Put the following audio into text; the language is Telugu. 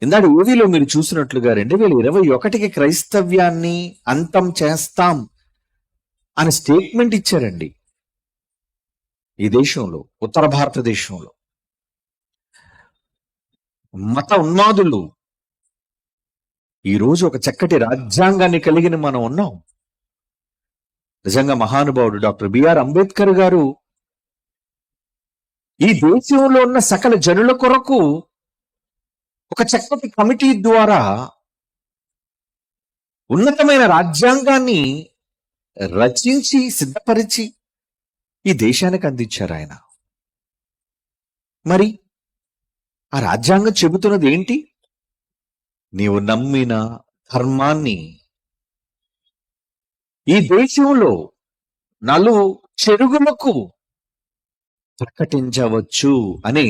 ఇందాక ఊవిలో మీరు చూసినట్లుగా 2021కి క్రైస్తవ్యాన్ని అంతం చేస్తాం అని స్టేట్మెంట్ ఇచ్చారండి. ఈ దేశంలో, ఉత్తర భారతదేశంలో మత ఉన్మాదులు ఈరోజు ఒక చక్కటి రాజ్యాంగాన్ని కలిగిన మనం ఉన్నాం. నిజంగా మహానుభావుడు డాక్టర్ బిఆర్ అంబేద్కర్ గారు ఈ దేశంలో ఉన్న సకల జనుల కొరకు ఒక చక్కటి కమిటీ ద్వారా ఉన్నతమైన రాజ్యాంగాన్ని రచించి సిద్ధపరిచి ఈ దేశానికి అందించారు ఆయన. మరి ఆ రాజ్యాంగం చెబుతున్నది ఏంటి? నీవు నమ్మిన ధర్మాన్ని ఈ దేశంలో నలు చెరుగులకు ప్రకటించవచ్చు అని